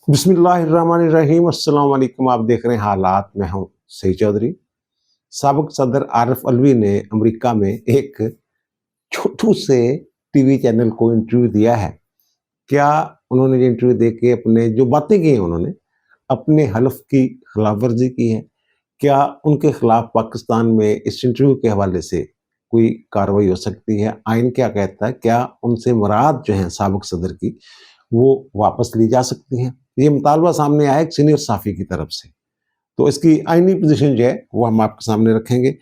बिस्मिल्लाहिर्रहमानिर्रहीम। अस्सलाम वालेकुम। आप देख रहे हैं हालात। मैं हूं सईद चौधरी। साबिक सदर आरिफ अलवी ने अमेरिका में एक छोटू से टीवी चैनल को इंटरव्यू दिया है। क्या उन्होंने ये इंटरव्यू दे के अपने जो बातें की हैं, उन्होंने अपने हलफ की खिलाफ वर्जी की है? क्या उनके खिलाफ पाकिस्तान में इस इंटरव्यू के हवाले से कोई कार्रवाई हो सकती है? आइन क्या कहता है? क्या उनसे मुराद जो है साबिक सदर की वो वापस ली जा सकती हैं? ये मुतालबा सामने आया एक सीनियर साफ़ी की तरफ से। तो इसकी आइनी पोजीशन जो है वो हम आपके सामने रखेंगे।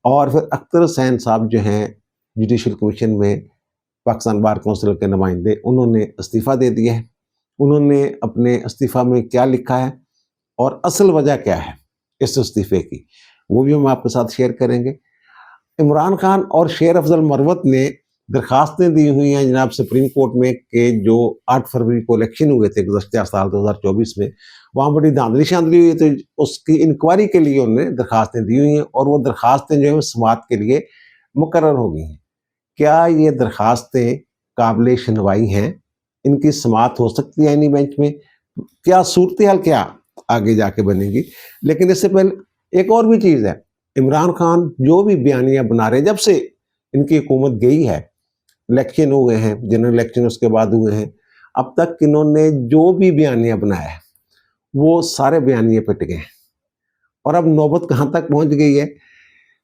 और फिर अख्तर हुसैन साहब जो हैं जुडिशल कमीशन में पाकिस्तान बार काउंसिल के नुमाइंदे, उन्होंने इस्तीफ़ा दे दिया है। उन्होंने अपने इस्तीफ़ा में क्या लिखा है और असल वजह क्या है इस इस्तीफ़े की, वो भी हम आपके साथ शेयर करेंगे। इमरान खान और शेर अफजल मरवत ने दरखास्तें दी हुई हैं जनाब सुप्रीम कोर्ट में कि जो 8 फरवरी को इलेक्शन हुए थे गुज़श्ता साल 2024 में, वहाँ बड़ी धांधली शांधली हुई, तो उसकी इंक्वायरी के लिए उन्होंने दरखास्तें दी हुई हैं और वो दरखास्तें जो है समाअत के लिए मुकर्रर हो गई हैं। क्या ये दरखास्तें काबिल सुनवाई हैं? इनकी समाअत हो सकती है आईनी बेंच में? क्या सूरत हाल क्या आगे जाके बनेगी? लेकिन इससे पहले एक और भी चीज़ है। इमरान खान जो भी बयानियाँ बना रहे हैं, जब से इनकी हुकूमत गई है, इलेक्शन हुए हैं, जनरल इलेक्शन उसके बाद हुए हैं, अब तक इन्होंने जो भी बयानियाँ बनाया है वो सारे बयानिए पिट गए हैं। और अब नौबत कहाँ तक पहुँच गई है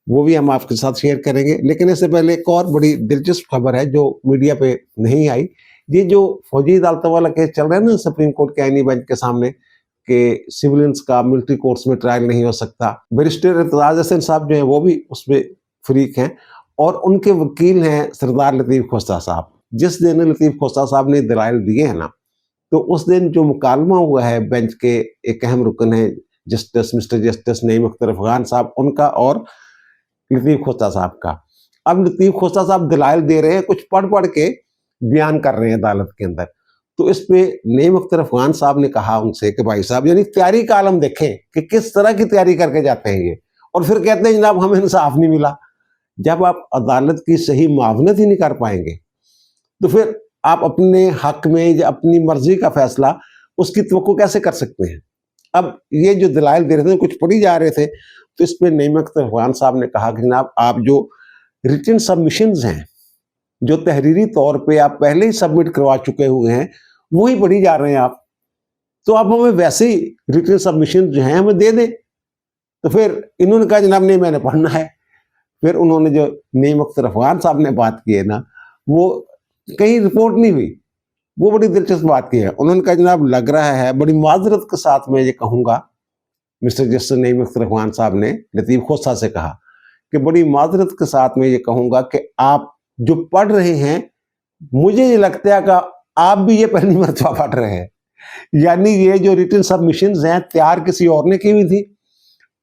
वो भी हम आपके साथ शेयर करेंगे। लेकिन इससे पहले एक और बड़ी दिलचस्प खबर है जो मीडिया पे नहीं आई। ये जो फौजी अदालतों वाला केस चल रहा है ना सुप्रीम कोर्ट के आईनी बेंच के सामने, कि सिविलियंस का मिलिट्री कोर्ट्स में ट्रायल नहीं हो सकता। बैरिस्टर इर्तजाज हसन साहब जो हैं वो भी उसमें फरीक हैं और उनके वकील हैं सरदार लतीफ़ खोसा साहब। जिस दिन लतीफ़ खोसा साहब ने दलाइल दिए हैं ना, तो उस दिन जो मुकालमा हुआ है बेंच के एक अहम रुकन है justice mister justice Naeem Akhtar Afghan साहब, उनका और लतीफ़ खोसा साहब का। अब लतीफ़ खोसा साहब दलाइल दे रहे हैं, कुछ पढ़ पढ़ के बयान कर रहे हैं अदालत के अंदर। तो इस पे नईम अख्तर अफगान साहब ने कहा उनसे कि भाई साहब, यानी तैयारी का आलम देखें कि किस तरह की तैयारी करके जाते हैं ये, और फिर कहते हैं जनाब हमें इंसाफ नहीं मिला। जब आप अदालत की सही मुआवनत ही नहीं कर पाएंगे तो फिर आप अपने हक में या अपनी मर्जी का फैसला उसकी तवक्को कैसे कर सकते हैं? अब ये जो दलाइल दे रहे थे कुछ पढ़ी जा रहे थे, तो इस पे नईम अख्तर अफगान साहब ने कहा कि जनाब आप जो रिटन सबमिशंस हैं, जो तहरीरी तौर पे आप पहले ही सबमिट करवा चुके हुए हैं, वही पढ़ी जा रहे हैं आप। तो आप हमें वैसे ही रिटन सबमिशन जो हैं हमें दे दें। तो फिर इन्होंने कहा जनाब नहीं, मैंने पढ़ना है। फिर उन्होंने जो नईम अख्तर अफगान साहब ने बात की है ना, वो कहीं रिपोर्ट नहीं हुई। वो बड़ी दिलचस्प बात की है। उन्होंने कहा जनाब लग रहा है, बड़ी माजरत के साथ मैं ये कहूँगा, मिस्टर जस्टिस नईम अख्तर अफगान साहब ने लतीफ़ खोसा से कहा कि बड़ी माजरत के साथ मैं ये कहूँगा कि आप जो पढ़ रहे हैं, मुझे ये लगता है कि आप भी ये पहली मरतबा पढ़ रहे हैं। यानी ये जो रिटन सबमिशंस हैं तैयार किसी और ने की हुई थी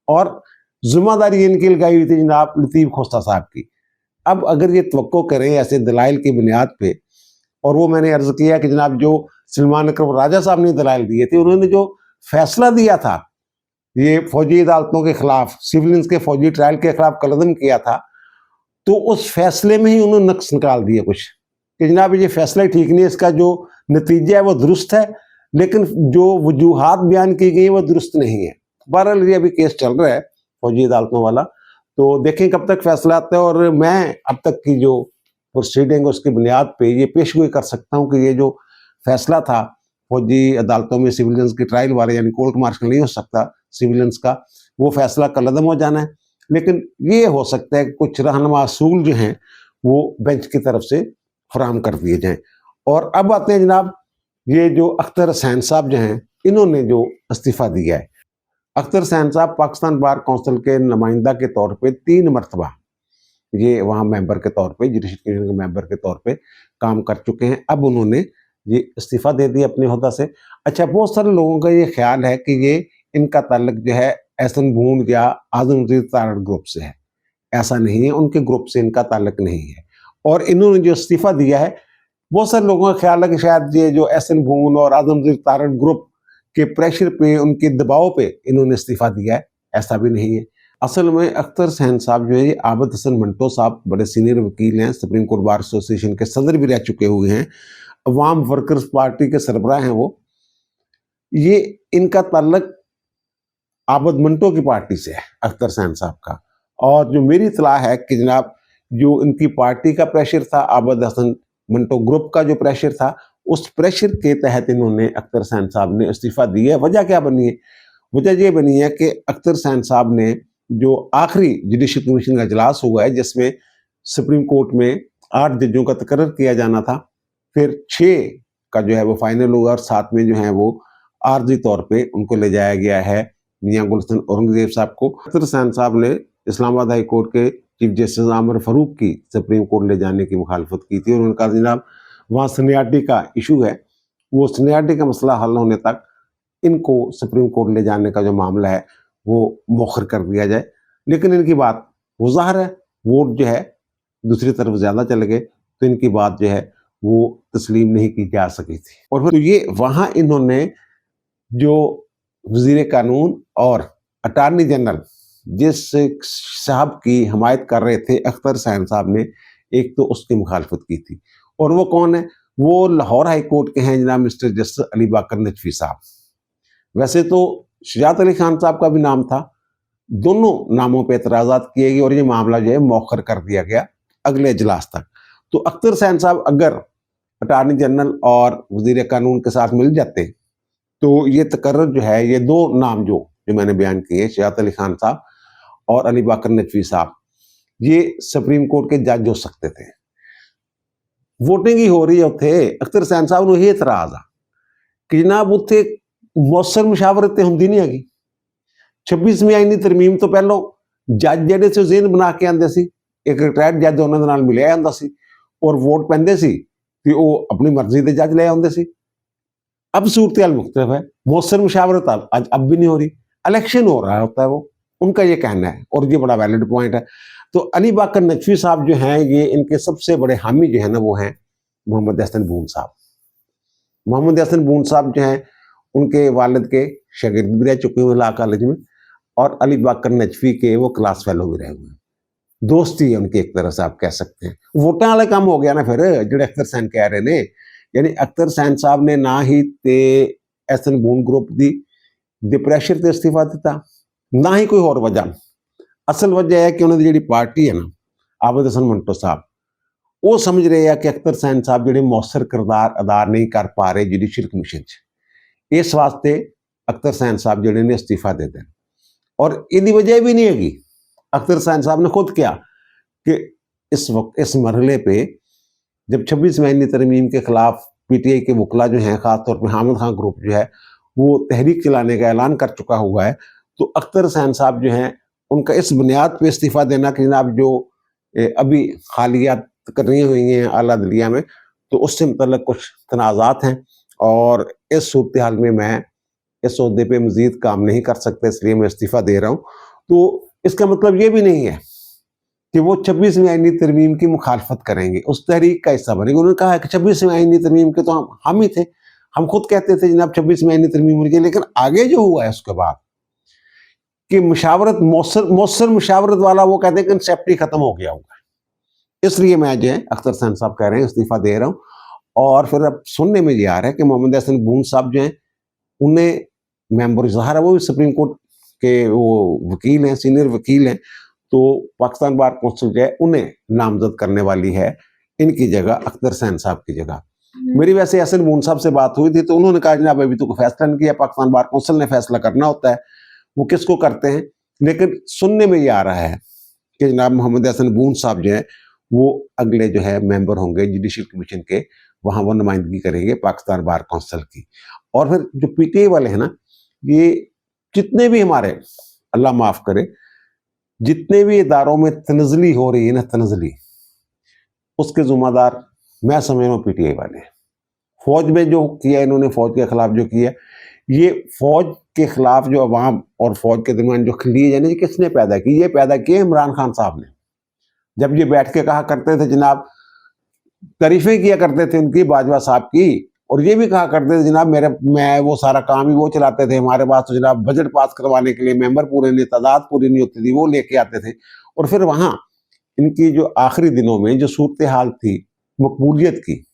और जिम्मेदारी इनकी लगाई हुई थी जनाब लतीफ़ खोसा साहब की। अब अगर ये तवक्को करें ऐसे दलाइल की बुनियाद पे, और वो मैंने अर्ज किया कि जनाब जो सलमान अकरम राजा साहब ने दलाइल दिए थे, उन्होंने जो फैसला दिया था ये फौजी अदालतों के खिलाफ, सिविलियंस के फौजी ट्रायल के खिलाफ कलदम किया था, तो उस फैसले में ही उन्होंने नक्स निकाल दिए कुछ कि जनाब ये फैसला ही ठीक नहीं है, इसका जो नतीजा है वो दुरुस्त है, लेकिन जो वजूहात बयान की गई वो दुरुस्त नहीं है। बहरहाल ये अभी केस चल रहा है फौजी अदालतों वाला, तो देखें कब तक फैसला आता है। और मैं अब तक की जो प्रोसीडिंग उसकी बुनियाद पे ये पेशगोई कर सकता हूँ कि ये जो फैसला था फौजी अदालतों में सिविलियंस की ट्रायल वाले, यानी कोर्ट मार्शल नहीं हो सकता सिविलियंस का, वो फैसला कलअदम हो जाना है। लेकिन ये हो सकता है कि कुछ रहनुमा असूल जो हैं वो बेंच की तरफ से फराहम कर दिए जाएं। और अब आते हैं जनाब ये जो अख्तर हुसैन साहब जो हैं, इन्होंने जो इस्तीफ़ा दिया है। अख्तर हुसैन साहब पाकिस्तान बार काउंसिल के नुमाइंदा के तौर पे 3 मरतबा ये वहाँ मेंबर के तौर पे, जुडिशल कमीशन के मेंबर के तौर पे काम कर चुके हैं। अब उन्होंने ये इस्तीफ़ा दे दिया अपने ओहदा से। अच्छा, बहुत सारे लोगों का ये ख्याल है कि ये इनका ताल्लुक जो है एहसन बून या आज़म नज़ीर तारड़ ग्रुप से है। ऐसा नहीं है, उनके ग्रुप से इनका ताल्लुक नहीं है। और इन्होंने जो इस्तीफ़ा दिया है, बहुत सारे लोगों का ख्याल है कि शायद ये जो एहसन बून और आज़म नज़ीर तारड़ ग्रुप के प्रेशर पे, उनके दबाव पे इन्होंने इस्तीफ़ा दिया है। ऐसा भी नहीं है। असल में अख्तर हुसैन साहब जो है ये आबिद हसन मंटो साहब बड़े सीनियर वकील हैं, सुप्रीम कोर्ट बार एसोसिएशन के सदर भी रह चुके हुए हैं, अवाम वर्कर्स पार्टी के सरबराह हैं वो। ये इनका ताल्लुक आबद मंटो की पार्टी से है, अख्तर सैन साहब का। और जो मेरी इत्तला है कि जनाब जो इनकी पार्टी का प्रेशर था, आबद हसन मंटो ग्रुप का जो प्रेशर था, उस प्रेशर के तहत इन्होंने अख्तर सैन साहब ने इस्तीफा दिया है। वजह क्या बनी है? वजह ये बनी है कि अख्तर सैन साहब ने जो आखिरी जुडिशल कमीशन का इजलास हुआ है, जिसमें सुप्रीम कोर्ट में 8 जजों का तकर्रर किया जाना था, फिर 6 का जो है वो फाइनल हुआ और 7 में जो है वो आर्जी तौर पे उनको ले जाया गया है मियां गुलशन औरंगजेब साहब को। अख्तर सैन साहब ने इस्लामाबाद हाई कोर्ट के चीफ जस्टिस आमिर फारूक की सुप्रीम कोर्ट ले जाने की मुखालफत की थी और उन्होंने कहा जनाब वहाँ सीनियरिटी का इशू है, वो सीनियरिटी का मसला हल होने तक इनको सुप्रीम कोर्ट ले जाने का जो मामला है वो मौखर कर दिया जाए। लेकिन इनकी बात वो ज़ाहिर है वोट जो है दूसरी तरफ ज़्यादा चले गए, तो इनकी बात जो है वो तस्लीम नहीं की जा सकी थी। और फिर तो ये वहाँ इन्होंने जो वज़ीर कानून और अटार्नी जनरल जिस साहब की हमायत कर रहे थे अख्तर सैन साहब ने, एक तो उसकी मुखालफत की थी। और वो कौन है? वो लाहौर हाई कोर्ट के हैं जनाब मिस्टर जस्टिस अली बाकर नजफी साहब। वैसे तो शुजात अली खान साहब का भी नाम था, दोनों नामों पे एतराज़ात किए गए और ये मामला जो है मौखर कर दिया गया अगले इजलास तक। तो अख्तर सैन साहब अगर अटार्नी जनरल और वज़ीर कानून के साथ मिल जाते तो ये तकर्रर जो है, ये 2 नाम जो मैंने बयान किए, शुजात अली खान साहब और अली बाकर नजफी साहब, ये सुप्रीम कोर्ट के जज हो सकते थे। वोटिंग ही हो रही है उत्थे, अख्तर सैन साहब ਨੂੰ ਇਹ ਇਤਰਾਜ਼ ਆ ਕਿ ਜਨਾਬ ਉੱਥੇ ਮੌਸਰ ਮੁਸ਼ਾਵਰਤ ਤੇ ਹੁੰਦੀ ਨਹੀਂ ਹੈਗੀ। 26ਵੀਂ ਆਈਨੀ ਤਰਮੀਮ ਤੋਂ ਪਹਿਲਾਂ ਜੱਜ ਜਿਹੜੇ ਸੀ ਜ਼ੇਨ ਬਣਾ ਕੇ ਆਉਂਦੇ ਸੀ, ਇੱਕ ਰਿਟਾਇਰਡ ਜੱਜ ਉਹਨਾਂ ਦੇ ਨਾਲ ਮਿਲਿਆ ਜਾਂਦਾ ਸੀ ਔਰ ਵੋਟ ਪੈਂਦੇ ਸੀ ਤੇ ਉਹ ਆਪਣੀ ਮਰਜ਼ੀ ਦੇ ਜੱਜ ਲੈ ਆਉਂਦੇ ਸੀ। अब सूरत हाल मुख्तलिफ है, मौसर मुशावरत अब भी नहीं हो रही, इलेक्शन हो रहा होता है वो, उनका ये कहना है और ये बड़ा वैलिड पॉइंट है। तो अली बाकर नजफी साहब जो हैं, ये इनके सबसे बड़े हामी जो है ना वो हैं मोहम्मद हसन बून साहब। मोहम्मद हसन बून साहब जो हैं उनके वालिद के शागिर्द भी रह चुके हैं ला कॉलेज में और अली बाकर नजफी के वो क्लास फेलो भी रहे हुए हैं। दोस्ती है उनकी एक तरह से आप कह सकते हैं। वोटा वाले काम हो गया ना फिर जो अख्तर सैन कह रहे ने, यानी अख्तर सैन साहब ने ना ही ते एसन बून ग्रुप दी प्रेशर ते इस्तीफा दिता, ना ही कोई और वजह। असल वजह है कि उन्होंने जी पार्टी है ना आबद हसन मंटो साहब, वो समझ रहे हैं कि अख्तर सैन साहब जो मौसर किरदार अदा नहीं कर पा रहे जुडिशल कमीशन च, इस वास्ते अख्तर सैन साहब जो ने इस्तीफा दे दें। और इदी वजह भी नहीं हैगी, अख्तर सैन साहब ने खुद किया कि इस वक्त इस मरहले पे जब 26वीं आईनी तरमीम के खिलाफ पीटीआई के वकला जो हैं, खासतौर पर हामिद खान ग्रुप जो है वो तहरीक चलाने का ऐलान कर चुका हुआ है, तो अख्तर सैन साहब जो हैं उनका इस बुनियाद पे इस्तीफा देना कि जनाब जो अभी खालियात करनी हुई हैं आला दलिया में, तो उससे मतलब कुछ तनाज़ात हैं और इस सूरत हाल में मैं इस ओहदे पे मज़ीद काम नहीं कर सकते, इसलिए मैं इस्तीफ़ा दे रहा हूँ। तो इसका मतलब ये भी नहीं है कि वो 26वीं आईनी तरमीम की मुखालफत करेंगे, उस तहरीक का हिस्सा बनेंगे। उन्होंने कहा है कि 26वीं आईनी तरमीम के तो हम ही थे, हम खुद कहते थे जनाब 26वीं आईनी तरमीम होनी चाहिए, लेकिन आगे जो हुआ है उसके बाद कि मुशावरत मौसर मुशावरत वाला वो कहते हैं कि कंसेप्ट ही खत्म हो गया होगा। इसलिए मैं जो है अख्तर सैन साहब कह रहे हैं इस्तीफ़ा दे रहा हूँ। और फिर अब सुनने में ये आ रहा है कि मोहम्मद हसन बून साहब जो हैं उन्हें मेंबर ज़ाहिर है वो भी सुप्रीम कोर्ट के वो वकील हैं, सीनियर वकील हैं, तो पाकिस्तान बार कौंसिल जो है उन्हें नामजद करने वाली है इनकी जगह, अख्तर सैन साहब की जगह। मेरी वैसे हसन बून साहब से बात हुई थी तो उन्होंने कहा जनाब अभी तो कोई फैसला नहीं किया, पाकिस्तान बार कौंसिल ने फैसला करना होता है, वो किसको करते हैं। लेकिन सुनने में ये आ रहा है कि जनाब मोहम्मद हसन बून साहब जो है वो अगले जो है मेंबर होंगे जुडिशल कमीशन के, वहाँ वो नुमाइंदगी करेंगे पाकिस्तान बार कौंसिल की। और फिर जो पीटीआई वाले हैं ना, ये जितने भी हमारे अल्लाह माफ़ करे जितने भी इदारों में तनज़ली हो रही है ना, तनज़ली, उसके ज़िम्मेदार मैं समझ रहा हूँ पीटीआई वाले हैं। फौज में जो किया इन्होंने, फौज के खिलाफ जो किया, ये फौज के खिलाफ जो अवाम और फौज के दरमियान जो खलीज है ना, किसने पैदा की? ये पैदा किए इमरान खान साहब ने। जब ये बैठ के कहा करते थे जनाब, तारीफें किया करते थे उनकी, बाजवा साहब की, और ये भी कहा करते थे जनाब मैं वो सारा काम ही वो चलाते थे, हमारे पास तो जनाब बजट पास करवाने के लिए मेंबर पूरे नहीं, तादाद पूरी नहीं होती थी, वो लेके आते थे। और फिर वहाँ इनकी जो आखिरी दिनों में जो सूरत हाल थी मकबूलियत की,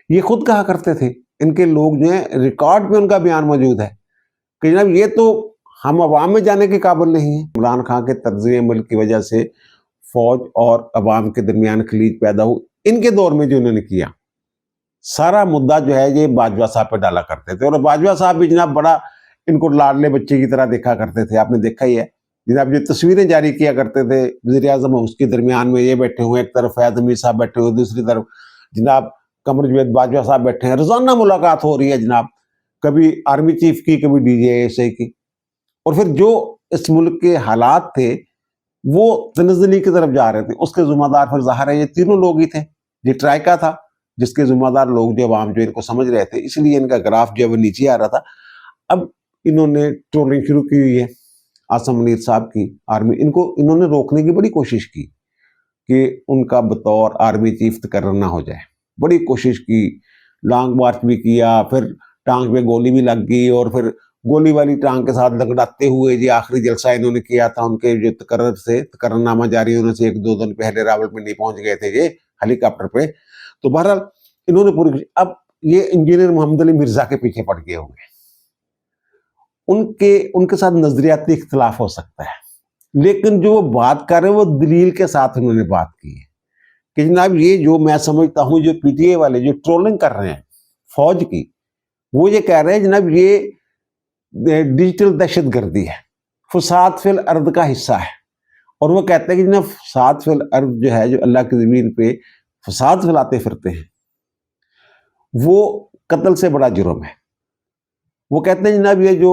ये खुद कहा करते थे इनके लोग जो है, रिकॉर्ड पे उनका बयान मौजूद है कि जनाब ये तो हम अवाम में जाने के काबिल नहीं है। इमरान खान के तर्ज अमल की वजह से फौज और अवाम के दरमियान खलीज पैदा हुई। इनके दौर में जो इन्होंने किया सारा मुद्दा जो है ये बाजवा साहब पे डाला करते थे, और बाजवा साहब भी जनाब बड़ा इनको लाडले बच्चे की तरह देखा करते थे। आपने देखा ही है जनाब, जो तस्वीरें जारी किया करते थे वज़ीर आज़म उसके दरमियान में ये बैठे हुए, एक तरफ फैज अमीर साहब बैठे हुए, दूसरी तरफ जनाब कमर जवेद बाजवा साहब बैठे हैं। रोजाना मुलाकात हो रही है जनाब, कभी आर्मी चीफ की, कभी DGISI की। और फिर जो इस मुल्क के हालात थे वो तनज़्ज़ुली की तरफ जा रहे थे, उसके जिम्मेदार फिर ज़ाहिर है ये तीनों लोग ही थे। ये ट्राइका था जिसके जिम्मेदार लोग जो अवाम जो इनको समझ रहे थे, इसलिए इनका ग्राफ जो है वो नीचे आ रहा था। अब इन्होंने ट्रोलिंग शुरू की हुई है आसम मुनीर साहब की। आर्मी इन्होंने रोकने की बड़ी कोशिश की कि उनका बतौर आर्मी चीफ तकर्रर ना हो जाए, बड़ी कोशिश की, लॉन्ग मार्च भी किया, फिर टांग पे गोली भी लग गई, और फिर गोली वाली टांग के साथ लंगड़ाते हुए जी आखिरी जलसा इन्होंने किया था उनके जो तकर्ररनामा जारी होने से 1-2 दिन पहले रावलपिंडी पहुंच गए थे ये हेलीकॉप्टर पे। तो बहरहाल इन्होंने पूरी, अब ये इंजीनियर मोहम्मद अली मिर्जा के पीछे पड़ गए होंगे। उनके साथ नजरियाती इख्तिलाफ हो सकता है, लेकिन जो वो बात कर रहे हैं वो दलील के साथ उन्होंने बात की है कि जनाब ये जो मैं समझता हूं जो PTI वाले जो ट्रोलिंग कर रहे हैं फौज की, वो ये कह रहे हैं जनाब ये डिजिटल दहशतगर्दी है, फसाद फिल अर्द का हिस्सा है। और वो कहते हैं कि जनाब फसाद फिल अर्द जो है, जो अल्लाह की ज़मीन पे फसाद फैलाते फिरते हैं, वो कत्ल से बड़ा जुर्म है। वो कहते हैं जनाब ये जो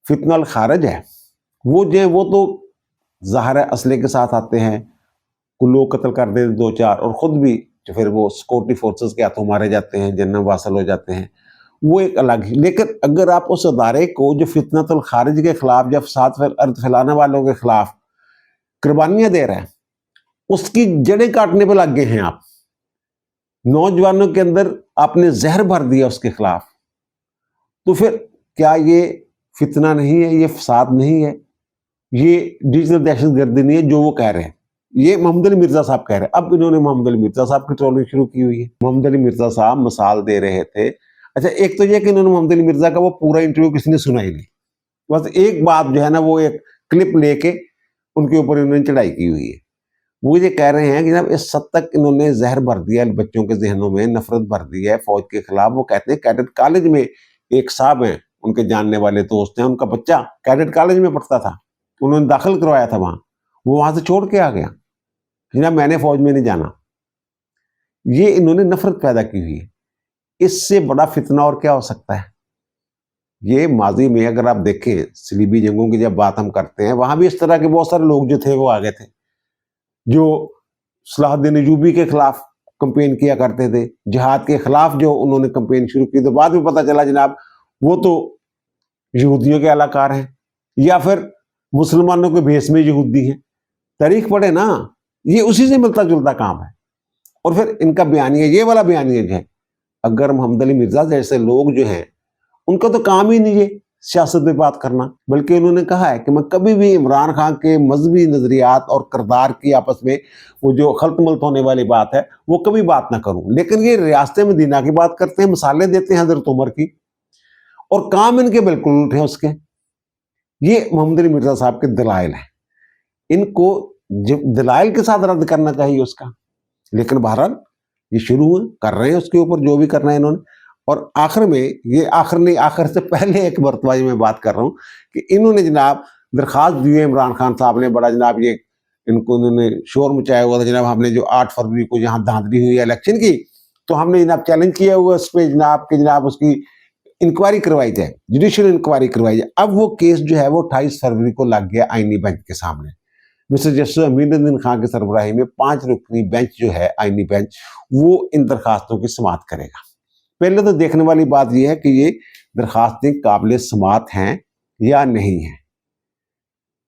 फितनल खारज है वो जो है वो तो ज़ाहिर है असले के साथ आते हैं, कुछ लोग कत्ल कर देते 2-4, और ख़ुद भी जो फिर वो सिक्योरिटी फोर्सेस के हाथों मारे जाते हैं, जन्नत वासल हो जाते हैं, वो एक अलग ही। लेकिन अगर आप उस अदारे को जो फितनतुल खारिज के खिलाफ, जब साथ अर्द फैलाने वालों के खिलाफ कुर्बानियां दे रहे हैं, उसकी जड़ें काटने पर लग गए हैं आप, नौजवानों के अंदर आपने जहर भर दिया उसके खिलाफ, तो फिर क्या ये फितना नहीं है, ये फसाद नहीं है, ये डिजिटल दहशतगर्दी नहीं है जो वो कह रहे हैं? ये मोहम्मद अली मिर्जा साहब कह रहे हैं। अब इन्होंने मोहम्मद अली मिर्जा साहब की ट्रोलिंग शुरू की हुई है। मोहम्मद अली मिर्जा साहब मिसाल दे रहे थे। अच्छा, एक तो ये कि इन्होंने मोहम्मद अली मिर्जा का वो पूरा इंटरव्यू किसी ने सुना ही नहीं, बस एक बात जो है ना वो एक क्लिप लेके उनके ऊपर इन्होंने चढ़ाई की हुई है। वो ये कह रहे हैं कि जनाब इस हद तक इन्होंने जहर भर दिया बच्चों के जहनों में, नफरत भर दी है फौज के खिलाफ। वो कहते हैं कैडेट कॉलेज में एक साहब हैं, उनके जानने वाले दोस्त हैं, उनका बच्चा कैडेट कॉलेज में पढ़ता था, उन्होंने दाखिल करवाया था वहां, वो वहां से छोड़ के आ गया, जनाब मैंने फौज में नहीं जाना। ये इन्होंने नफरत पैदा की हुई है। इससे बड़ा फितना और क्या हो सकता है? ये माजी में अगर आप देखें सलीबी जंगों की जब बात हम करते हैं, वहां भी इस तरह के बहुत सारे लोग जो थे वो आ गए थे, जो सलाहुद्दीन अयूबी के खिलाफ कंपेन किया करते थे, जिहाद के खिलाफ जो उन्होंने कंपेन शुरू की, तो बाद में पता चला जनाब वो तो यहूदियों के अलाकार हैं या फिर मुसलमानों के भेष में यहूदी हैं। तारीख पढ़े ना, ये उसी से मिलता जुलता काम है। और फिर इनका बयानिया, ये वाला बयानिया जो है, अगर मोहम्मद अली मिर्जा जैसे लोग जो हैं उनका तो काम ही नहीं है सियासत में बात करना, बल्कि उन्होंने कहा है कि मैं कभी भी इमरान खान के मजहबी नजरियात और किरदार की आपस में वो जो खलत मलत होने वाली बात है वो कभी बात ना करूं। लेकिन ये रियासत मदीना की बात करते हैं, मिसालें देते हैं हजरत उमर की, और काम इनके बिल्कुल उल्टे हैं उसके। ये मोहम्मद अली मिर्जा साहब के दलाइल हैं, इनको दलाइल के साथ रद्द करना चाहिए उसका। लेकिन बहरहाल ये शुरू कर रहे हैं उसके ऊपर जो भी करना है इन्होंने। और आखिर में, ये आखिर नहीं, आखिर से पहले एक मरतबा मैं बात कर रहा हूँ कि इन्होंने जनाब दरख्वास्त दी है, इमरान खान साहब ने बड़ा जनाब ये इनको इन्होंने शोर मचाया हुआ था जनाब, हमने जो 8 फरवरी को यहाँ धांधली हुई इलेक्शन की, तो हमने जनाब चैलेंज किया हुआ उस पर जनाब कि जनाब उसकी इंक्वायरी करवाई जाए, जुडिशियल इंक्वायरी करवाई जाए। अब वो केस जो है वो 28 फरवरी को लग गया आईनी बेंच के सामने। मिस्टर जस्टिस अमीनुद्दीन खान की सरबराही में 5 रुकनी बेंच जो है, आईनी बेंच, वो इन दरखास्तों की समाअत करेगा। पहले तो देखने वाली बात यह है कि ये दरखास्तें काबिल समाअत हैं या नहीं है।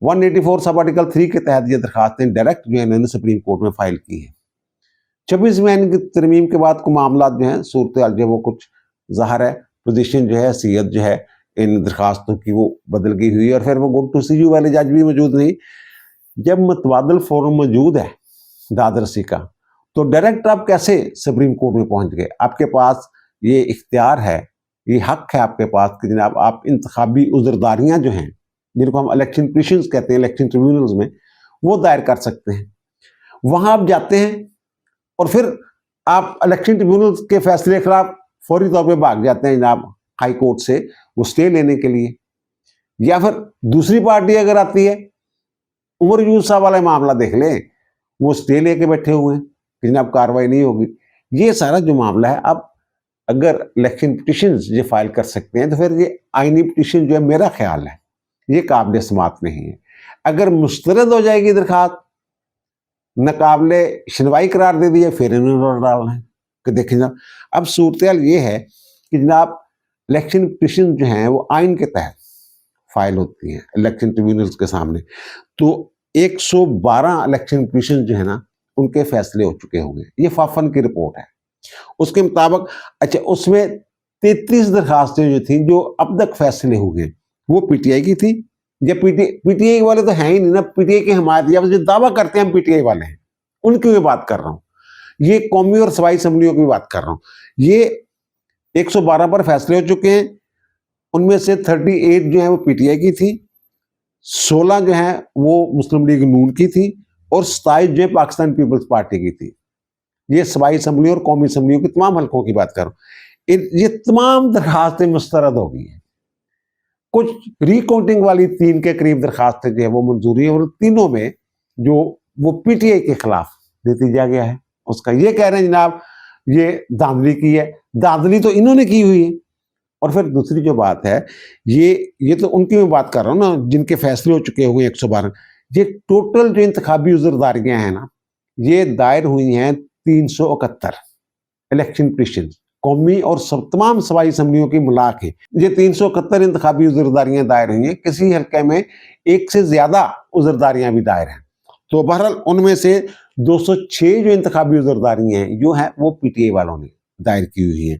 184 सब आर्टिकल 3 के तहत ये दरखास्तें डायरेक्ट जो है इन्होंने सुप्रीम कोर्ट में फाइल की है। 26 में इनकी तरमीम के बाद को मामला जो है, सूरत हाल जो वो कुछ ज़ाहिर है पोजीशन जो है, हैसियत जो है इन दरखास्तों की वो बदल गई हुई है। और फिर वो गो टू सी यू वाले जज भी मौजूद नहीं। जब मुतबादिल फोरम मौजूद है दादरसी का, तो डायरेक्ट आप कैसे सुप्रीम कोर्ट में पहुंच गए? आपके पास ये इख्तियार है, ये हक है आपके पास कि जनाब आप इंतखाबी उज़रदारियाँ जो हैं, जिनको हम इलेक्शन पिटिशंस कहते हैं इलेक्शन ट्रिब्यूनल्स में, वो दायर कर सकते हैं। वहाँ आप जाते हैं और फिर आप इलेक्शन ट्रिब्यूनल्स के फैसले के खिलाफ फौरी तौर पे भाग जाते हैं जनाब हाई कोर्ट से वो स्टे लेने के लिए। या फिर दूसरी पार्टी अगर आती है, उमर यूनुस साहब वाला मामला देख लें, वो स्टे लेके बैठे हुए हैं कि जनाब कार्रवाई नहीं होगी। ये सारा जो मामला है, अब अगर इलेक्शन पिटिशंस ये फाइल कर सकते हैं तो फिर ये आईनी पिटिशन जो है, मेरा ख्याल है ये काबिल समात नहीं है। अगर मुस्तरद हो जाएगी दरखास्त, नाकाबिले सुनवाई करार दे दिया, फिर इन्होंने डालना है कि देखें जनाब अब सूरत ये है कि जनाब इलेक्शन पिटिशन जो हैं वो आइन के तहत फाइल होती हैं इलेक्शन ट्रिब्यूनल्स के सामने। तो 112 इलेक्शन पिटिशन जो है ना, उनके फैसले हो चुके होंगे। ये फाफन की रिपोर्ट है, उसके मुताबिक अच्छा उसमें 33 दरखास्तें जो थी जो अब तक फैसले हुए वो पीटीआई की थी। या पीटीआई वाले तो हैं ही नहीं ना, पीटीआई की हमायत या जो दावा करते हैं हम पीटीआई वाले हैं, उनकी मैं बात कर रहा हूँ। ये कौमी और सूबाई असम्बलियों की बात कर रहा हूँ। ये 112 पर फैसले हो चुके हैं, उनमें से 38 जो है वो पीटीआई की थी, 16 जो है वो मुस्लिम लीग नून की थी और 27 जो है पाकिस्तान पीपल्स पार्टी की थी। ये सूबाई असम्बली और कौमी असम्बलियों की तमाम हल्कों की बात कर रहा हूँ। ये तमाम दरखास्तें मुस्तरद हो गई हैं। कुछ रिकाउंटिंग वाली 3 के करीब दरखास्तें जो है वो मंजूरी है और तीनों में जो वो पीटीआई के खिलाफ दे दिया गया है। उसका ये कह रहे हैं जनाब ये धांधली की है, धांधली तो इन्होंने की हुई है। और फिर दूसरी जो बात है, ये तो उनकी मैं बात कर रहा हूँ ना जिनके फैसले हो चुके हुए 112। ये टोटल जो इंतखाबी उज़रदारियाँ हैं ना, ये दायर हुई हैं 371 इलेक्शन पिटिशन, कौमी और तमाम सूबाई असम्बलियों की मिला के ये 371 इंतखाबी उज़रदारियाँ दायर हुई हैं। किसी हल्के में एक से ज्यादा उज़रदारियाँ भी दायर हैं। तो बहरहाल उनमें से 206 जो इंतखाबी उज़रदारियाँ हैं जो हैं वो पीटीआई वालों ने दायर की हुई हैं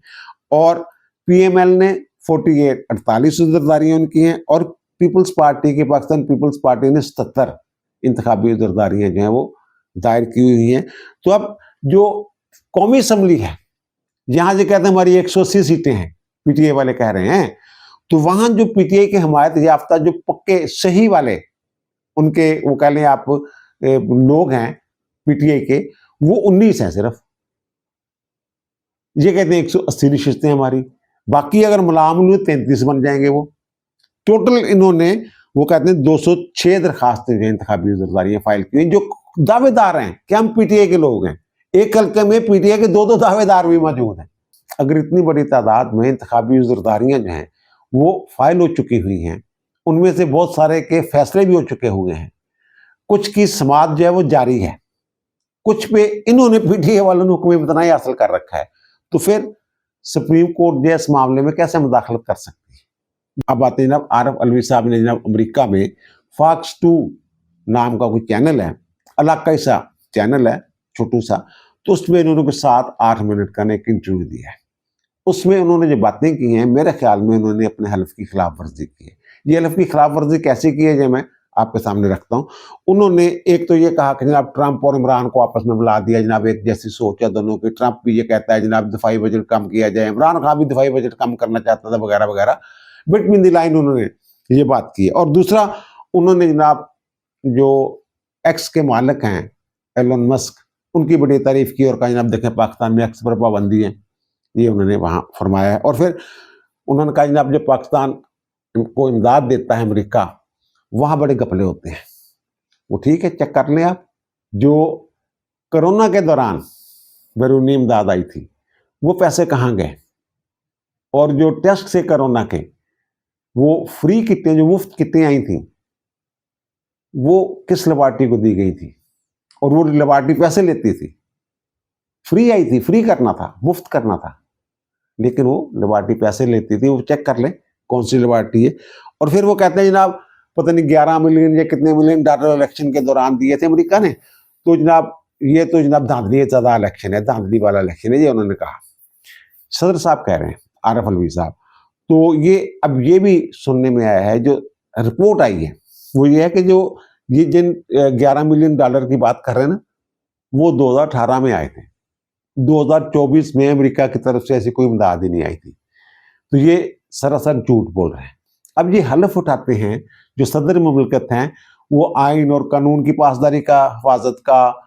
और पीएमएल ने 48 उज़रदारियाँ उनकी हैं और पीपल्स पार्टी की पाकिस्तान पीपल्स पार्टी ने 77 इंतखाबी उज़रदारियाँ जो हैं वो दायर की हुई हैं। तो अब जो कौमी असम्बली है, यहाँ जो कहते हैं हमारी 180 सीटें हैं, पीटीआई वाले कह रहे हैं, तो वहां जो पीटीआई के हमायत याफ्ता जो पक्के सही वाले उनके वो कह लें आप लोग हैं पीटीआई के, वो 19 हैं सिर्फ। ये कहते हैं 180 नशिस्तें हमारी, बाकी अगर मुलाम 33 बन जाएंगे। वो टोटल इन्होंने वो कहते हैं 206 दरखास्तें जो इंतखाबी उज़रदारियां फाइल की जो दावेदार हैं कि हम पीटीआई के लोग हैं। एक हल्के में पीटीआई के 2-2 दावेदार भी मौजूद हैं। अगर इतनी बड़ी तादाद में इंतखाबी उज़रदारियां जो हैं वो फाइल हो चुकी हुई हैं, उनमें से बहुत सारे के फैसले भी हो चुके हुए हैं, कुछ की समाअत जो है वो जारी है, कुछ पे इन्होंने पीटीआई वालों ने हुक्म इम्तनाई हासिल कर रखा है। तो फिर सुप्रीम कोर्ट जो इस मामले में कैसे मुदाखलत कर सकती है? अब आते हैं जनाब आरिफ अलवी साहब ने जनाब अमेरिका में फॉक्स 2 नाम का कोई चैनल है, इलाकाई सा चैनल है छोटू सा, तो उसमें इन्होंने 7-8 मिनट का एक इंटरव्यू दिया है। उसमें उन्होंने जो बातें की हैं मेरे ख्याल में उन्होंने अपने हल्फ की खिलाफ वर्जी की है। ये हल्फ की खिलाफ वर्जी कैसे की है जो मैं आपके सामने रखता हूँ। उन्होंने एक तो ये कहा कि जनाब ट्रंप और इमरान को आपस में बुला दिया, जनाब एक जैसी सोच है दोनों की। ट्रंप भी ये कहता है जनाब दिफाई बजट कम किया जाए, इमरान खान भी दिफाई बजट कम करना चाहता था वगैरह वगैरह। बिटवीन द लाइन उन्होंने ये बात की है। और दूसरा उन्होंने जनाब जो एक्स के मालिक हैं एलन मस्क, उनकी बड़ी तारीफ की और कहा जनाब देखें पाकिस्तान में एक्स पर पाबंदी है, ये उन्होंने वहाँ फरमाया है। और फिर उन्होंने कहा जनाब जब पाकिस्तान को इमदाद देता है अमेरिका, वहाँ बड़े घपले होते हैं। वो ठीक है, चेक कर लें आप। जो कोरोना के दौरान बैरूनी इमदाद आई थी वो पैसे कहाँ गए, और जो टेस्ट से कोरोना के वो फ्री किटें जो मुफ्त किटें आई थी वो किस लेबॉर्टरी को दी गई थी, और वो लेबॉर्टरी पैसे लेती थी। फ्री आई थी, फ्री करना था, मुफ्त करना था, लेकिन वो लेबॉर्टरी पैसे लेती थी। वो चेक कर ले कौन सी लेबॉर्टरी है। और फिर वो कहते हैं जनाब पता नहीं 11 मिलियन या कितने मिलियन डॉलर इलेक्शन के दौरान दिए थे अमेरिका ने, तो जनाब ये तो जनाब धांधली ज़्यादा इलेक्शन है, धांधली वाला इलेक्शन है, ये उन्होंने कहा। सदर साहब कह रहे हैं, आरिफ अलवी साहब। तो ये अब ये भी सुनने में आया है, जो रिपोर्ट आई है वो ये है कि जो ये जिन 11 मिलियन डॉलर की बात कर रहे हैं ना, वो 2018 में आए थे। 2024 में अमेरिका की तरफ से ऐसी कोई इमदाद ही नहीं आई थी। तो ये सरासर झूठ बोल रहे हैं। अब ये हलफ उठाते हैं जो सदर मुमलकत हैं, वो आइन और कानून की पासदारी का, हिफाजत का,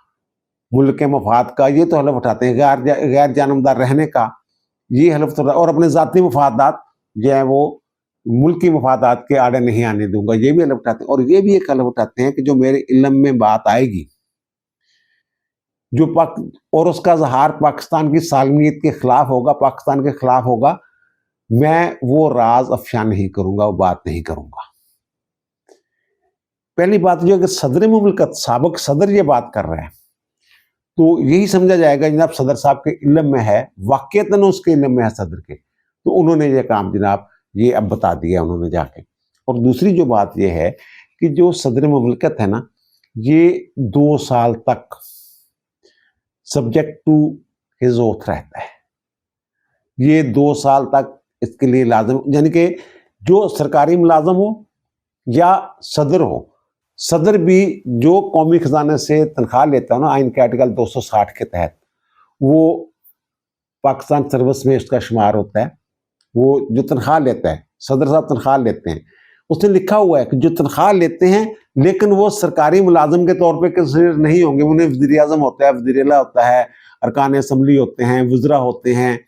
मुल्क के मफाद का, ये तो हलफ उठाते हैं, गैर जानबदार रहने का ये हलफ तो, और अपने ज़ाती मफादात जो है वो मुल्की मफादात के आड़े नहीं आने दूंगा, ये भी हलफ उठाते हैं। और ये भी एक हलफ उठाते हैं कि जो मेरे इल्म में बात आएगी जो पाक और उसका इज़हार पाकिस्तान की सालमियत के खिलाफ होगा, पाकिस्तान के खिलाफ होगा, मैं वो राज अफशा नहीं करूंगा, वो बात नहीं करूंगा। पहली बात जो है कि सदर मुमलकत साबिक सदर ये बात कर रहे हैं तो यही समझा जाएगा जनाब सदर साहब के इल्म में है, वाकईतन उसके इल्म में है सदर के, तो उन्होंने ये काम जनाब ये अब बता दिया उन्होंने जाके। और दूसरी जो बात ये है कि जो सदर मुमलकत है ना, ये 2 साल तक सब्जेक्ट टू हिज ओथ रहता है। ये 2 साल तक इसके लिए लाजम, यानी कि जो सरकारी मुलाजम हो या सदर हो, सदर भी जो कौमी खजाने से तनख्वाह लेता है ना आइन के आर्टिकल 260 के तहत, वो पाकिस्तान सर्विस में उसका शुमार होता है। वो जो तनख्वाह लेता है, सदर साहब तनख्वाह लेते हैं, उसने लिखा हुआ है कि जो तनख्वाह लेते हैं लेकिन वो सरकारी मुलाजम के तौर पे कंसीडर नहीं होंगे, उन्हें वज़ीर आज़म होता है, वज़ीर आला होता है, अरकान असम्बली होते हैं, वज़रा होते हैं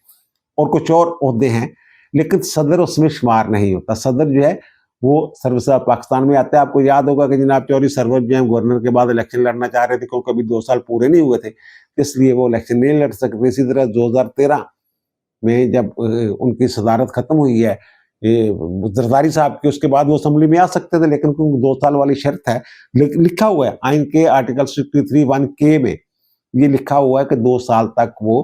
और कुछ और ओहदे हैं, लेकिन सदर उसमें शुमार नहीं होता। सदर जो है वो सर्विस ऑफ पाकिस्तान में आता है। आपको याद होगा कि जनाब चौधरी सरवर जो है गवर्नर के बाद इलेक्शन लड़ना चाह रहे थे, क्योंकि कभी 2 साल पूरे नहीं हुए थे, इसलिए वो इलेक्शन नहीं लड़ सकते। इसी तरह 2013 में जब उनकी सदारत खत्म हुई है जरदारी साहब की, उसके बाद वो असम्बली में आ सकते थे, लेकिन क्योंकि 2 साल वाली शर्त है, लिखा हुआ है आइन के आर्टिकल 63(1) में ये लिखा हुआ है कि 2 साल तक वो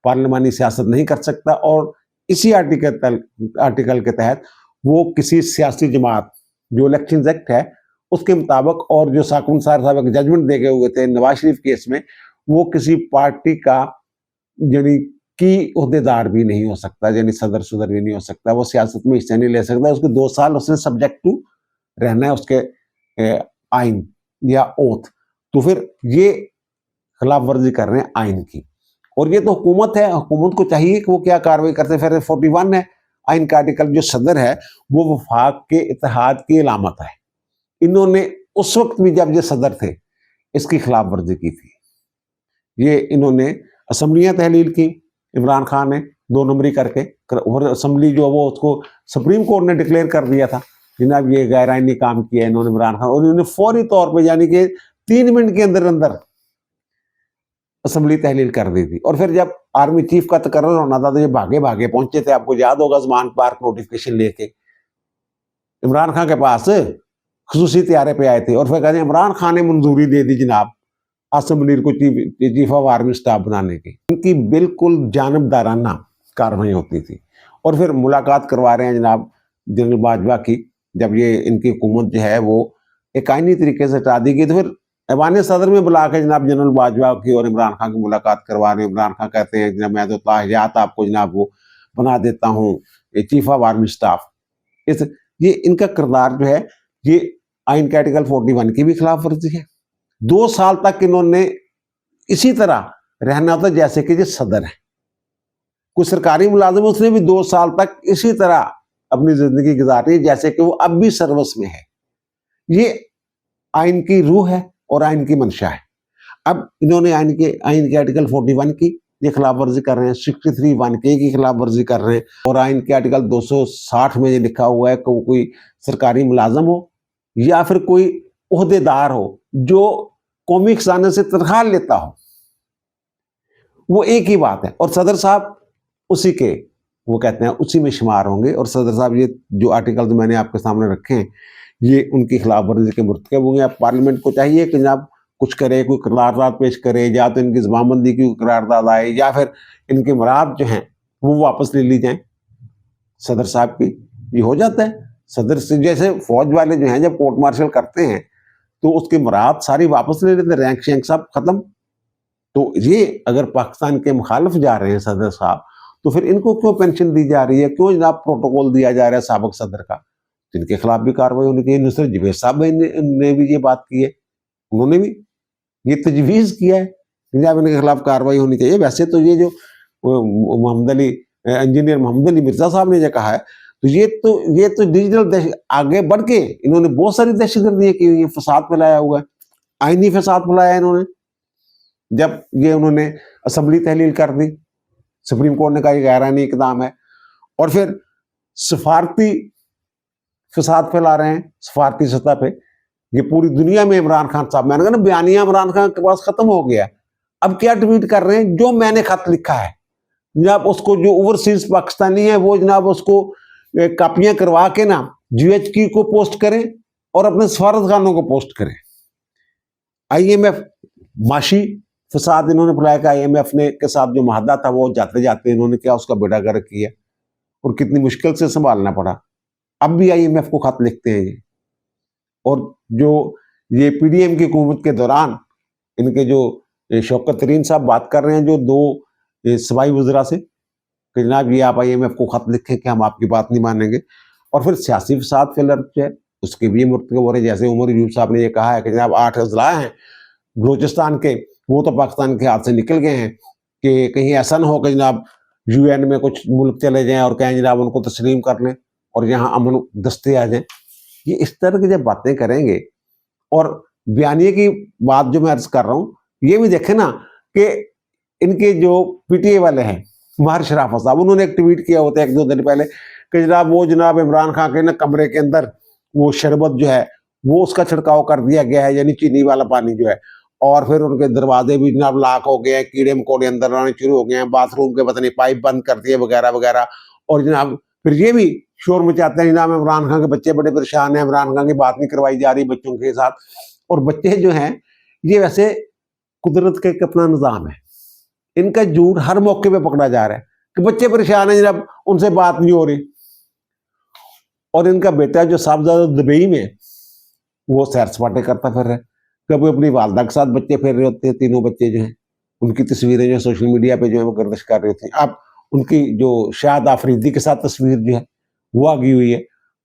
पार्लिमानी सियासत नहीं कर सकता। और इसी आर्टिकल के तहत वो किसी सियासी जमात, जो इलेक्शन एक्ट है उसके मुताबिक, और जो साकुन साहब एक जजमेंट दे गए हुए थे नवाज शरीफ केस में, वो किसी पार्टी का यानी की ओहदेदार भी नहीं हो सकता, यानी सदर सुदर भी नहीं हो सकता, वो सियासत में हिस्सा नहीं ले सकता। उसके 2 साल उसने सब्जेक्ट टू रहना है उसके आइन या ओथ। तो फिर ये खिलाफ वर्जी कर रहे हैं आइन की। और ये तो हुकूमत है, हुकूमत को चाहिए कि वो क्या कार्रवाई करते हैं। फिर 41 है आइन का आर्टिकल, जो सदर है वो वफाक के इत्तेहाद की अलामत है। इन्होंने उस वक्त भी जब ये सदर थे इसकी खिलाफ वर्जी की थी। ये इन्होंने असम्बलियाँ तहलील की, इमरान खान ने 2 नंबरी करके, और असम्बली जो वो उसको सुप्रीम कोर्ट ने डिक्लेयर कर दिया था जनाब ये गैर आइनी काम किया इन्होंने इमरान खान, और इन्होंने फौरी तौर पर यानी कि 3 मिनट के अंदर अंदर असम्बली तहलील कर दी थी। और फिर जब आर्मी चीफ का तकर्रर होना था तो ये भागे भागे पहुंचे थे, आपको याद होगा, ज़मान पार्क नोटिफिकेशन लेके इमरान खान के पास खुसूसी तैयारे पे आए थे, और फिर कहते इमरान खान ने मंजूरी दे दी जनाब आसिम मुनीर को चीफ ऑफ आर्मी स्टाफ बनाने की। इनकी बिल्कुल जानबदाराना कार्रवाई होती थी। और फिर मुलाकात करवा रहे हैं जनाब जनरल बाजवा की, जब ये इनकी हुकूमत जो है वो एक आइनी तरीके से हटा दी गई, तो फिर ऐवान सदर में बुला के जनाब जनरल बाजवा की और इमरान खान की मुलाकात करवा रहे हैं। इमरान खान कहते हैं जनाब मैं तो ताहियात आपको जनाब वो बना देता हूँ चीफ ऑफ आर्मी स्टाफ। ये इनका किरदार जो है ये आइन के आर्टिकल 41 की भी खिलाफ वर्जी है। 2 साल तक इन्होंने इसी तरह रहना था जैसे कि ये सदर है। कोई सरकारी मुलाजिम उसने भी 2 साल तक इसी तरह अपनी जिंदगी गुजारी जैसे कि वो अब भी सर्विस में है। ये आइन की रूह है और आइन की मंशा है। अब इन्होंने आइन के आर्टिकल 41 की ये खिलाफ वर्जी कर रहे हैं, 63(1) की खिलाफ वर्जी कर रहे हैं, और आइन के आर्टिकल 260 में ये लिखा हुआ है कि वो कोई सरकारी मुलाजम हो या फिर कोई ओहदेदार हो जो कौमी खजाने से तनख्वाह लेता हो, वो एक ही बात है। और सदर साहब उसी के, वो कहते हैं उसी में शुमार होंगे। और सदर साहब ये जो आर्टिकल जो मैंने आपके सामने रखे हैं ये उनकी खिलाफ वर्जी के मुर्तकब होंगे। अब पार्लियामेंट को चाहिए कि जनाब कुछ करे, कोई करारदाद पेश करे, या तो इनकी जमानबंदी की करारदाद आए या फिर इनके मुराद जो हैं वो वापस ले ली जाएं सदर साहब की। ये हो जाता है सदर से, जैसे फौज वाले जो हैं जब कोर्ट मार्शल करते हैं तो उसके मुराद सारी वापस ले लेते, रैंक शैंक सब खत्म। तो ये अगर पाकिस्तान के मुखालिफ जा रहे हैं सदर साहब, तो फिर इनको क्यों पेंशन दी जा रही है, क्यों जनाब प्रोटोकॉल दिया जा रहा है साबिक सदर का? जिनके खिलाफ भी कार्रवाई होनी चाहिए। नुसरत जवेद साहब ने भी ये बात की है, उन्होंने भी ये तजवीज़ किया है जनाब इनके खिलाफ कार्रवाई होनी चाहिए। वैसे तो ये जो मोहम्मद अली इंजीनियर मोहम्मद अली मिर्जा साहब ने जो कहा है, तो ये तो डिजिटल आगे बढ़ के इन्होंने बहुत सारी दहशतगर्दियां की हुई है, फसाद फैलाया हुआ है, आईनी फसाद फैलाया इन्होंने। जब ये उन्होंने असेंबली तहलील कर दी, सुप्रीम कोर्ट ने कहा ये गैरानी इकदाम है, और फिर सफारती फसाद फैला रहे हैं सफारती सतह पे। ये पूरी दुनिया में इमरान खान साहब, मैंने कहा ना बयानिया इमरान खान के पास खत्म हो गया। अब क्या ट्वीट कर रहे हैं, जो मैंने खत लिखा है जनाब, उसको जो ओवरसीज पाकिस्तानी है वो जनाब उसको कापियां करवा के ना GHQ को पोस्ट करें और अपने सफारतखानों को पोस्ट करें। IMF माशी फसाद इन्होंने फैलाया कि IMF ने के साथ जो माहदा था वो जाते जाते इन्होंने क्या उसका बेड़ा गर्क किया और कितनी मुश्किल से संभालना पड़ा। अब भी IMF को खत लिखते हैं ये। और जो ये PDM की हुकूमत के दौरान इनके जो शौकत तरीन साहब बात कर रहे हैं जो 2 सूबाई वज़रा से कि जनाब ये आप IMF को खत लिखें कि हम आपकी बात नहीं मानेंगे, और फिर सियासी फसाद फैलर है उसके भी मुर्तकब हो रहे। जैसे उमर यूब साहब ने ये कहा है कि जनाब 8 अजला हैं बलूचिस्तान के, वो तो पाकिस्तान के हाथ से निकल गए हैं, कि कहीं ऐसा ना हो कि जनाब UN में कुछ मुल्क चले जाएं और कहें जनाब उनको तस्लीम कर लें और यहाँ अमन दस्ते आ जाएं। ये इस तरह की जब बातें करेंगे, और बयानिए की बात जो मैं अर्ज कर रहा हूँ, ये भी देखें ना कि इनके जो PTA वाले हैं महर शराफत साहब, उन्होंने एक ट्वीट किया होता है 1-2 दिन पहले कि जनाब वो जनाब इमरान खान के ना कमरे के अंदर वो शरबत जो है वो उसका छिड़काव कर दिया गया है, यानी चीनी वाला पानी जो है, और फिर उनके दरवाजे भी जनाब लॉक हो गए हैं, कीड़े मकोड़े अंदर आने शुरू हो गए हैं, बाथरूम के पता नहीं पाइप बंद कर दिए वगैरह वगैरह। और जनाब फिर ये भी शोर मचाते हैं जनाब इमरान खान के बच्चे बड़े परेशान हैं, इमरान खान की बात नहीं करवाई जा रही बच्चों के साथ। और बच्चे जो हैं ये वैसे कुदरत का एक अपना निज़ाम है, इनका झूठ हर मौके पे पकड़ा जा रहा है कि बच्चे परेशान हैं जनाब उनसे बात नहीं हो रही। और इनका बेटा जो साहबजादा दुबई में वो सैर सपाटे करता फिर रहा है, कभी अपनी वालदा के साथ बच्चे फिर रहे होते हैं, तीनों बच्चे जो हैं उनकी तस्वीरें जो सोशल मीडिया पे जो है वो गर्दिश कर रही होती हैं। अब उनकी जो शाहिद आफरीदी के साथ तस्वीर जो है वो आ गई हुई है,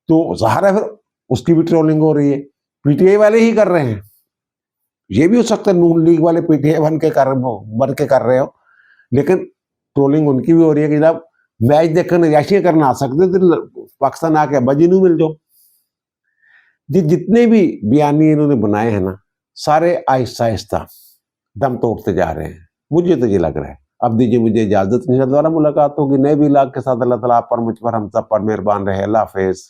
तो ज़ाहिर है फिर उसकी भी ट्रोलिंग हो रही है। PTI वाले ही कर रहे हैं, ये भी हो सकता है नून लीग वाले PTI बन के कर रहे हो, लेकिन ट्रोलिंग उनकी भी हो रही है कि जनाब मैच देखकर नजाशियां करना आ सकते तो पाकिस्तान आके बजी नहीं मिल जाओ। जितने भी बयानी इन्होंने बनाए हैं ना, सारे आहिस्ता आहिस्ता दम तोड़ते जा रहे हैं, मुझे तो ये लग रहा है। अब दीजिए मुझे इजाजत, दोबारा मुलाकात होगी नए भी इलाके के साथ। अल्लाह ताला आप पर, मुझ पर, हम सब पर मेहरबान रहे। अल्लाह हाफिज।